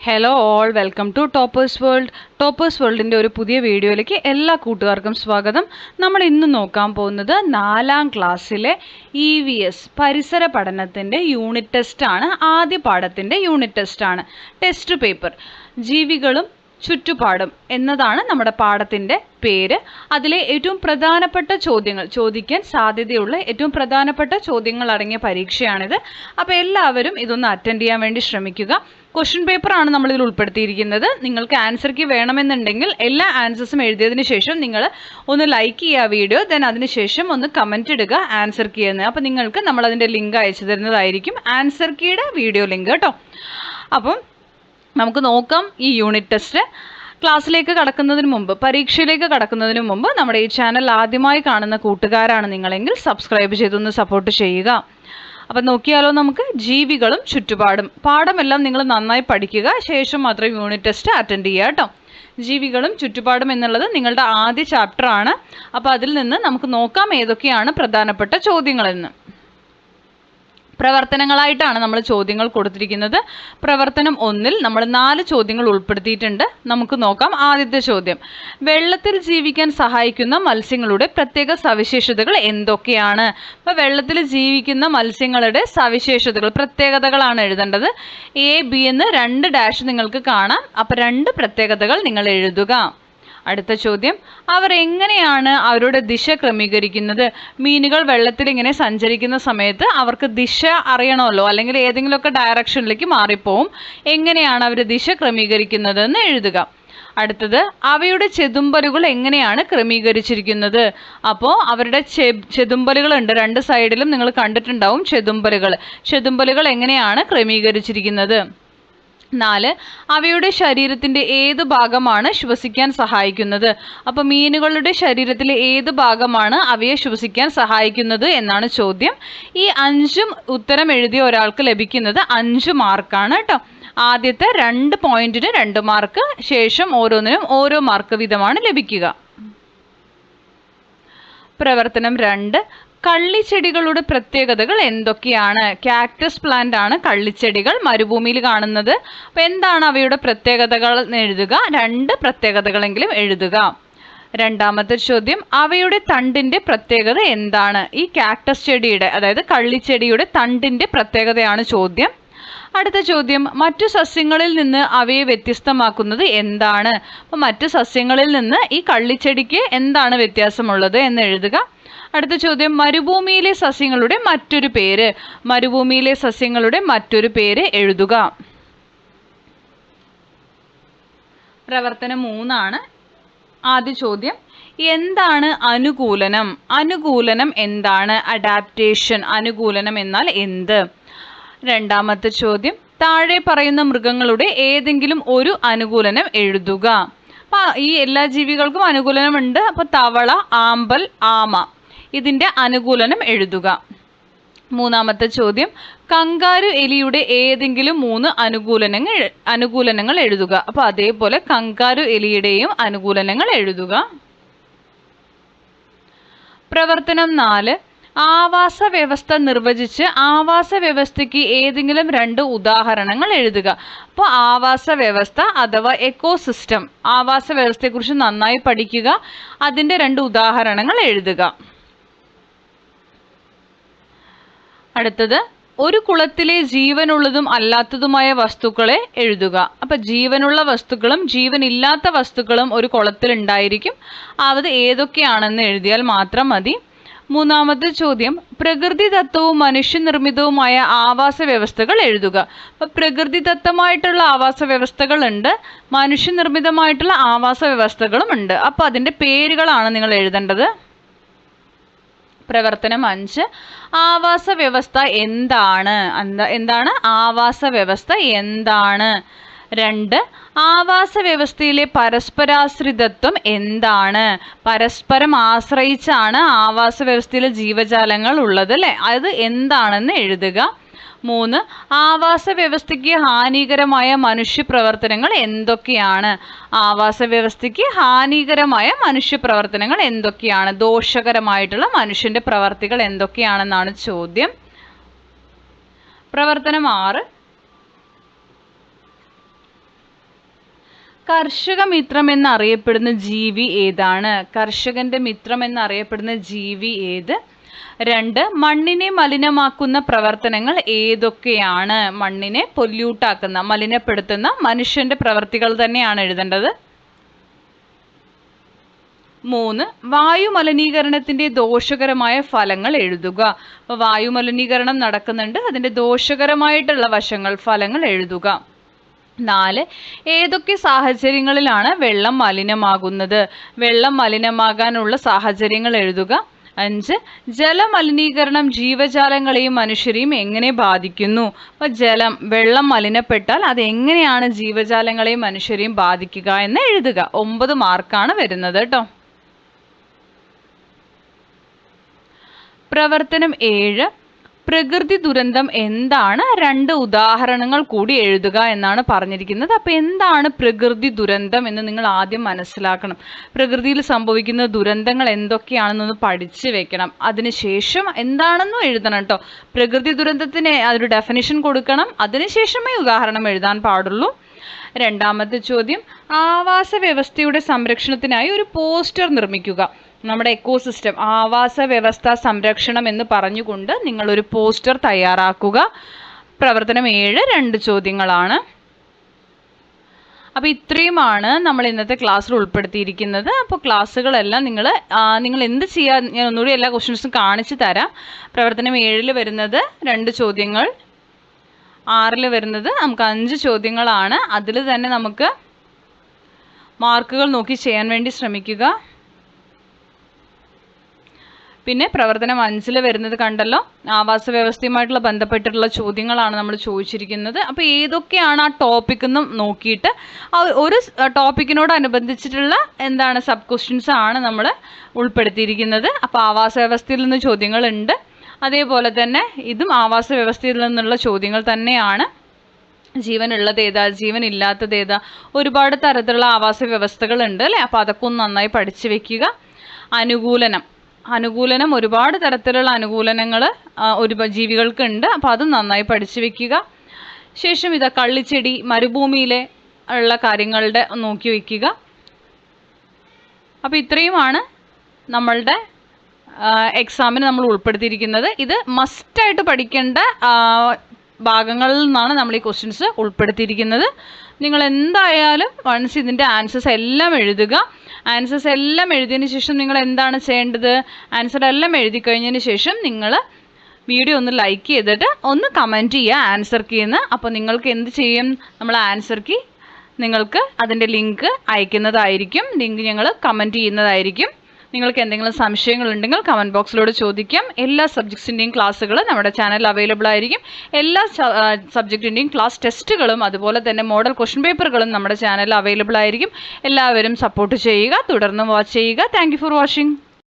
Hello all, welcome to Toppers World. Toppers വേൾഡിൻ്റെ ഒരു പുതിയ വീഡിയോയിലേക്ക് എല്ലാ കൂട്ടുകാർക്കും സ്വാഗതം. നമ്മൾ ഇന്ന് നോക്കാൻ പോകുന്നത് 4ാം ക്ലാസ്സിലെ EVS പരിസര പഠനത്തിൻ്റെ യൂണിറ്റ് ടെസ്റ്റാണ്. ആദ്യ പാഠത്തിൻ്റെ യൂണിറ്റ് ടെസ്റ്റാണ്. ടെസ്റ്റ് പേപ്പർ ജീവികളും ചുറ്റുപാടും എന്നതാണ് നമ്മുടെ പാഠത്തിൻ്റെ പേര്. അതിലെ ഏറ്റവും പ്രധാനപ്പെട്ട ചോദ്യങ്ങൾ ചോദിക്കാൻ സാധ്യതയുള്ള ഏറ്റവും പ്രധാനപ്പെട്ട ചോദ്യങ്ങൾ അടങ്ങിയ പരീക്ഷയാണിത്. അപ്പോൾ എല്ലാവരും ഇതൊന്ന് അറ്റൻഡ് ചെയ്യാൻ വേണ്ടി ശ്രമിക്കുക. ക്വസ്റ്റ്യൻ പേപ്പറാണ് നമ്മളിതിൽ ഉൾപ്പെടുത്തിയിരിക്കുന്നത്. നിങ്ങൾക്ക് ആൻസർ കീ വേണമെന്നുണ്ടെങ്കിൽ എല്ലാ ആൻസേഴ്സും എഴുതിയതിന് ശേഷം നിങ്ങൾ ഒന്ന് ലൈക്ക് ചെയ്യുക വീഡിയോ, ദെൻ അതിനുശേഷം ഒന്ന് കമൻറ്റ് ഇടുക ആൻസർ കീ എന്ന്. അപ്പോൾ നിങ്ങൾക്ക് നമ്മളതിൻ്റെ ലിങ്ക് അയച്ചു തരുന്നതായിരിക്കും, ആൻസർ കീയുടെ വീഡിയോ ലിങ്ക് കേട്ടോ. അപ്പം നമുക്ക് നോക്കാം ഈ യൂണിറ്റ് ടെസ്റ്റ്. ക്ലാസ്സിലേക്ക് കടക്കുന്നതിന് മുമ്പ്, പരീക്ഷയിലേക്ക് കടക്കുന്നതിന് മുമ്പ് നമ്മുടെ ഈ ചാനൽ ആദ്യമായി കാണുന്ന കൂട്ടുകാരാണ് നിങ്ങളെങ്കിൽ സബ്സ്ക്രൈബ് ചെയ്തൊന്ന് സപ്പോർട്ട് ചെയ്യുക. അപ്പം നോക്കിയാലോ നമുക്ക്. ജീവികളും ചുറ്റുപാടും പാഠമെല്ലാം നിങ്ങൾ നന്നായി പഠിക്കുക, ശേഷം മാത്രം യൂണിറ്റ് ടെസ്റ്റ് അറ്റൻഡ് ചെയ്യുക കേട്ടോ. ജീവികളും ചുറ്റുപാടും എന്നുള്ളത് നിങ്ങളുടെ ആദ്യ ചാപ്റ്ററാണ്. അപ്പോൾ അതിൽ നിന്ന് നമുക്ക് നോക്കാം ഏതൊക്കെയാണ് പ്രധാനപ്പെട്ട ചോദ്യങ്ങളെന്ന്. പ്രവർത്തനങ്ങളായിട്ടാണ് നമ്മൾ ചോദ്യങ്ങൾ കൊടുത്തിരിക്കുന്നത്. പ്രവർത്തനം 1-ൽ നമ്മൾ 4 ചോദ്യങ്ങൾ ഉൾപ്പെടുത്തിയിട്ടുണ്ട്. നമുക്ക് നോക്കാം. ആദ്യത്തെ ചോദ്യം, വെള്ളത്തിൽ ജീവിക്കാൻ സഹായിക്കുന്ന മത്സ്യങ്ങളുടെ പ്രത്യേക സവിശേഷതകൾ എന്തൊക്കെയാണ്? അപ്പോൾ വെള്ളത്തിൽ ജീവിക്കുന്ന മത്സ്യങ്ങളുടെ സവിശേഷതകൾ, പ്രത്യേകതകളാണ് എഴുതേണ്ടത്. A, B എന്ന് 2 ഡാഷ് നിങ്ങൾക്ക് കാണാം. അപ്പോൾ 2 പ്രത്യേകതകൾ നിങ്ങൾ എഴുതുക. അടുത്ത ചോദ്യം, അവർ എങ്ങനെയാണ് അവരുടെ ദിശ ക്രമീകരിക്കുന്നത്? മീനുകൾ വെള്ളത്തിൽ ഇങ്ങനെ സഞ്ചരിക്കുന്ന സമയത്ത് അവർക്ക് ദിശ അറിയണമല്ലോ, അല്ലെങ്കിൽ ഏതെങ്കിലുമൊക്കെ ഡയറക്ഷനിലേക്ക് മാറിപ്പോവും. എങ്ങനെയാണ് അവർ ദിശ ക്രമീകരിക്കുന്നത് എന്ന് എഴുതുക. അടുത്തത്, അവയുടെ ചെതുമ്പലുകൾ എങ്ങനെയാണ് ക്രമീകരിച്ചിരിക്കുന്നത്? അപ്പോൾ അവരുടെ ചെതുമ്പലുകളുണ്ട്, 2 സൈഡിലും നിങ്ങൾ കണ്ടിട്ടുണ്ടാവും ചെതുമ്പലുകൾ എങ്ങനെയാണ് ക്രമീകരിച്ചിരിക്കുന്നത്? 4, അവയുടെ ശരീരത്തിൻ്റെ ഏത് ഭാഗമാണ് ശ്വസിക്കാൻ സഹായിക്കുന്നത്? അപ്പോൾ മീനുകളുടെ ശരീരത്തിലെ ഏത് ഭാഗമാണ് അവയെ ശ്വസിക്കാൻ സഹായിക്കുന്നത് എന്നാണ് ചോദ്യം. ഈ 5ഉം ഉത്തരം എഴുതിയ ഒരാൾക്ക് ലഭിക്കുന്നത് 5 മാർക്കാണ് കേട്ടോ. ആദ്യത്തെ 2 പോയിന്റിന് 2 മാർക്ക്, ശേഷം ഓരോന്നിനും ഓരോ മാർക്ക് വീതമാണ് ലഭിക്കുക. പ്രവർത്തനം 2, കള്ളിച്ചെടികളുടെ പ്രത്യേകതകൾ എന്തൊക്കെയാണ്? കാക്ടസ് പ്ലാന്റ് ആണ് കള്ളിച്ചെടികൾ, മരുഭൂമിയിൽ കാണുന്നത്. അപ്പോൾ എന്താണ് അവയുടെ പ്രത്യേകതകൾ എന്ന് എഴുതുക. 2 പ്രത്യേകതകളെങ്കിലും എഴുതുക. രണ്ടാമത്തെ ചോദ്യം, അവയുടെ തണ്ടിൻ്റെ പ്രത്യേകത എന്താണ്? ഈ കാക്ടസ് ചെടിയുടെ, അതായത് കള്ളിച്ചെടിയുടെ തണ്ടിൻ്റെ പ്രത്യേകതയാണ് ചോദ്യം. അടുത്ത ചോദ്യം, മറ്റു സസ്യങ്ങളിൽ നിന്ന് അവയെ വ്യത്യസ്തമാക്കുന്നത് എന്താണ്? അപ്പോൾ മറ്റു സസ്യങ്ങളിൽ നിന്ന് ഈ കള്ളിച്ചെടിക്ക് എന്താണ് വ്യത്യാസമുള്ളത് എന്ന് എഴുതുക. അടുത്ത ചോദ്യം, മരുഭൂമിയിലെ സസ്യങ്ങളുടെ മറ്റൊരു പേര്. മരുഭൂമിയിലെ സസ്യങ്ങളുടെ മറ്റൊരു പേര് എഴുതുക. പ്രവർത്തനം 3 ആണ്. ആദ്യ ചോദ്യം, എന്താണ് അനുകൂലനം? അനുകൂലനം എന്താണ്? അഡാപ്റ്റേഷൻ. അനുകൂലനം എന്നാൽ എന്ത്? രണ്ടാമത്തെ ചോദ്യം, താഴെ പറയുന്ന മൃഗങ്ങളുടെ ഏതെങ്കിലും ഒരു അനുകൂലനം എഴുതുക. അപ്പോൾ ഈ എല്ലാ ജീവികൾക്കും അനുകൂലനം ഉണ്ട്. അപ്പോൾ തവള, ആമ്പൽ, ആമ, ഇതിൻ്റെ അനുകൂലനം എഴുതുക. മൂന്നാമത്തെ ചോദ്യം, കങ്കാരു എലിയുടെ ഏതെങ്കിലും 3 അനുകൂലനങ്ങൾ എഴുതുക. അപ്പോൾ അതേപോലെ കങ്കാരു എലിയുടെയും അനുകൂലനങ്ങൾ എഴുതുക. പ്രവർത്തനം 4, ആവാസ വ്യവസ്ഥ നിർവചിച്ച് ആവാസ വ്യവസ്ഥയ്ക്ക് ഏതെങ്കിലും 2 ഉദാഹരണങ്ങൾ എഴുതുക. അപ്പോൾ ആവാസ വ്യവസ്ഥ അഥവാ എക്കോസിസ്റ്റം, ആവാസ വ്യവസ്ഥയെക്കുറിച്ച് നന്നായി പഠിക്കുക. അതിൻ്റെ 2 ഉദാഹരണങ്ങൾ എഴുതുക. അടുത്തത്, ഒരു കുളത്തിലെ ജീവനുള്ളതും അല്ലാത്തതുമായ വസ്തുക്കളെ എഴുതുക. അപ്പം ജീവനുള്ള വസ്തുക്കളും ജീവനില്ലാത്ത വസ്തുക്കളും ഒരു കുളത്തിൽ ഉണ്ടായിരിക്കും. അത് ഏതൊക്കെയാണെന്ന് എഴുതിയാൽ മാത്രം മതി. മൂന്നാമത്തെ ചോദ്യം, പ്രകൃതിദത്തവും മനുഷ്യനിർമ്മിതവുമായ ആവാസ വ്യവസ്ഥകൾ എഴുതുക. അപ്പം പ്രകൃതിദത്തമായിട്ടുള്ള ആവാസ വ്യവസ്ഥകളുണ്ട്, മനുഷ്യനിർമ്മിതമായിട്ടുള്ള ആവാസ വ്യവസ്ഥകളും ഉണ്ട്. അപ്പം അതിൻ്റെ പേരുകളാണ് നിങ്ങൾ എഴുതേണ്ടത്. പ്രവർത്തനം 5, ആവാസ വ്യവസ്ഥ എന്താണ്? എന്താണ് ആവാസ വ്യവസ്ഥ എന്താണ്? 2, ആവാസ വ്യവസ്ഥയിലെ പരസ്പരാശ്രിതത്വം എന്താണ്? പരസ്പരം ആശ്രയിച്ചാണ് ആവാസ വ്യവസ്ഥയിലെ ജീവജാലങ്ങൾ ഉള്ളത് അല്ലേ, അത് എന്താണെന്ന് എഴുതുക. 3, ആവാസ വ്യവസ്ഥയ്ക്ക് ഹാനികരമായ മനുഷ്യപ്രവർത്തനങ്ങൾ എന്തൊക്കെയാണ്? ആവാസ വ്യവസ്ഥയ്ക്ക് ഹാനികരമായ മനുഷ്യപ്രവർത്തനങ്ങൾ എന്തൊക്കെയാണ്? ദോഷകരമായിട്ടുള്ള മനുഷ്യൻ്റെ പ്രവർത്തികൾ എന്തൊക്കെയാണെന്നാണ് ചോദ്യം. പ്രവർത്തനം 6, കർഷക മിത്രം എന്നറിയപ്പെടുന്ന ജീവി ഏതാണ്? കർഷകന്റെ മിത്രം എന്നറിയപ്പെടുന്ന ജീവി ഏത്? 2. മണ്ണിനെ മലിനമാക്കുന്ന പ്രവർത്തനങ്ങൾ ഏതൊക്കെയാണ്? മണ്ണിനെ പൊല്യൂട്ടാക്കുന്ന, മലിനപ്പെടുത്തുന്ന മനുഷ്യന്റെ പ്രവർത്തികൾ തന്നെയാണ് എഴുതേണ്ടത്. 3. വായു മലിനീകരണത്തിന്റെ ദോഷകരമായ ഫലങ്ങൾ എഴുതുക. അപ്പോൾ വായു മലിനീകരണം നടക്കുന്നുണ്ട്, അതിന്റെ ദോഷകരമായിട്ടുള്ള വശങ്ങൾ, ഫലങ്ങൾ എഴുതുക. 4. ഏതൊക്കെ സാഹചര്യങ്ങളിലാണ് വെള്ളം മലിനമാകുന്നത്? വെള്ളം മലിനമാകാനുള്ള സാഹചര്യങ്ങൾ എഴുതുക. 5. ജലമലിനീകരണം ജീവജാലങ്ങളെയും മനുഷ്യരെയും എങ്ങനെ ബാധിക്കുന്നു? അപ്പോൾ വെള്ളം മലിനപ്പെട്ടാൽ അത് എങ്ങനെയാണ് ജീവജാലങ്ങളെയും മനുഷ്യരെയും ബാധിക്കുക എന്ന് എഴുതുക. 9 മാർക്കാണ് വരുന്നത് കേട്ടോ. പ്രവർത്തനം 7. പ്രകൃതി ദുരന്തം എന്താണ്? 2 ഉദാഹരണങ്ങൾ കൂടി എഴുതുക എന്നാണ് പറഞ്ഞിരിക്കുന്നത്. അപ്പോൾ എന്താണ് പ്രകൃതി ദുരന്തം എന്ന് നിങ്ങൾ ആദ്യം മനസ്സിലാക്കണം. പ്രകൃതിയിൽ സംഭവിക്കുന്ന ദുരന്തങ്ങൾ എന്തൊക്കെയാണെന്നൊന്ന് പഠിച്ചു വെക്കണം. അതിനുശേഷം എന്താണെന്നും എഴുതണം കേട്ടോ. പ്രകൃതി ദുരന്തത്തിന് അതൊരു ഡെഫിനിഷൻ കൊടുക്കണം, അതിനുശേഷമേ ഉദാഹരണം എഴുതാൻ പാടുള്ളൂ. 2ാമത്തെ ചോദ്യം, ആവാസ വ്യവസ്ഥയുടെ സംരക്ഷണത്തിനായി ഒരു പോസ്റ്റർ നിർമ്മിക്കുക. നമ്മുടെ എക്കോസിസ്റ്റം, ആവാസ വ്യവസ്ഥ സംരക്ഷണം എന്ന് പറഞ്ഞുകൊണ്ട് നിങ്ങളൊരു പോസ്റ്റർ തയ്യാറാക്കുക. പ്രവർത്തനം 7 2 ചോദ്യങ്ങളാണ്. അപ്പോൾ ഇത്രയുമാണ് നമ്മൾ ഇന്നത്തെ ക്ലാസ്സിൽ ഉൾപ്പെടുത്തിയിരിക്കുന്നത്. അപ്പോൾ ക്ലാസ്സുകളെല്ലാം നിങ്ങൾ എന്ത് ചെയ്യുക, ഞാൻ ഒന്നുകൂടി എല്ലാ ക്വസ്റ്റ്യൻസും കാണിച്ചു തരാം. പ്രവർത്തനം 7 വരുന്നത് 2 ചോദ്യങ്ങൾ, 6 വരുന്നത് നമുക്ക് 5 ചോദ്യങ്ങളാണ്. അതിൽ തന്നെ നമുക്ക് മാർക്കുകൾ നോക്കി ചെയ്യാൻ വേണ്ടി ശ്രമിക്കുക. പിന്നെ പ്രവർത്തനം 5 വരുന്നത് കണ്ടല്ലോ, ആവാസ വ്യവസ്ഥയുമായിട്ടുള്ള ബന്ധപ്പെട്ടിട്ടുള്ള ചോദ്യങ്ങളാണ് നമ്മൾ ചോദിച്ചിരിക്കുന്നത്. അപ്പോൾ ഏതൊക്കെയാണ് ആ ടോപ്പിക് എന്നും നോക്കിയിട്ട് ഒരു ടോപ്പിക്കിനോടനുബന്ധിച്ചിട്ടുള്ള സബ് ക്വസ്റ്റ്യൻസ് ആണ് നമ്മൾ ഉൾപ്പെടുത്തിയിരിക്കുന്നത്. അപ്പോൾ ആവാസ വ്യവസ്ഥയിൽ നിന്ന് ചോദ്യങ്ങളുണ്ട്, അതേപോലെ തന്നെ ഇതും ആവാസ വ്യവസ്ഥയിൽ നിന്നുള്ള ചോദ്യങ്ങൾ തന്നെയാണ്. ജീവനുള്ളത് ഏതാ, ജീവൻ ഇല്ലാത്തത് ഏതാ, ഒരുപാട് തരത്തിലുള്ള ആവാസ വ്യവസ്ഥകളുണ്ട് അല്ലേ. അപ്പോൾ അതൊക്കെ ഒന്ന് നന്നായി പഠിച്ചു വെക്കുക. അനുകൂലനം ഒരുപാട് തരത്തിലുള്ള അനുകൂലനങ്ങൾ ഒരു ജീവികൾക്കുണ്ട്. അപ്പോൾ അത് നന്നായി പഠിച്ചു വെക്കുക. ശേഷം കള്ളിച്ചെടി, മരുഭൂമിയിലെ ഉള്ള കാര്യങ്ങളുടെ നോക്കി വയ്ക്കുക. അപ്പോൾ ഇത്രയുമാണ് നമ്മളുടെ എക്സാമിന് നമ്മൾ ഉൾപ്പെടുത്തിയിരിക്കുന്നത്. ഇത് മസ്റ്റായിട്ട് പഠിക്കേണ്ട ഭാഗങ്ങളിൽ നിന്നാണ് നമ്മൾ ഈ ക്വസ്റ്റ്യൻസ് ഉൾപ്പെടുത്തിയിരിക്കുന്നത്. നിങ്ങൾ എന്തായാലും വൺസ് ഇതിൻ്റെ ആൻസേഴ്സ് എല്ലാം എഴുതുക. ആൻസേഴ്സ് എല്ലാം എഴുതിയതിന് ശേഷം നിങ്ങൾ എന്താണ് ചെയ്യേണ്ടത്? ആൻസർ എല്ലാം എഴുതി കഴിഞ്ഞതിന് ശേഷം നിങ്ങൾ വീഡിയോ ഒന്ന് ലൈക്ക് ചെയ്തിട്ട് ഒന്ന് കമൻറ്റ് ചെയ്യുക ആൻസർ കീന്ന്. അപ്പോൾ നിങ്ങൾക്ക് എന്ത് ചെയ്യും, നമ്മൾ ആൻസർ കീ നിങ്ങൾക്ക് അതിൻ്റെ ലിങ്ക് അയക്കുന്നതായിരിക്കും. ലിങ്ക് ഞങ്ങൾ കമൻറ്റ് ചെയ്യുന്നതായിരിക്കും. നിങ്ങൾക്ക് എന്തെങ്കിലും സംശയങ്ങളുണ്ടെങ്കിൽ കമൻറ്റ് ബോക്സിലൂടെ ചോദിക്കാം. എല്ലാ സബ്ജക്ട്സിൻ്റെയും ക്ലാസ്സുകൾ നമ്മുടെ ചാനലിൽ അവൈലബിൾ ആയിരിക്കും. എല്ലാ സബ്ജക്റ്റിൻ്റെയും ക്ലാസ് ടെസ്റ്റുകളും അതുപോലെ തന്നെ മോഡൽ ക്വസ്റ്റ്യൻ പേപ്പറുകളും നമ്മുടെ ചാനലിൽ അവൈലബിൾ ആയിരിക്കും. എല്ലാവരും സപ്പോർട്ട് ചെയ്യുക, തുടർന്ന് വാച്ച് ചെയ്യുക. Thank you for watching.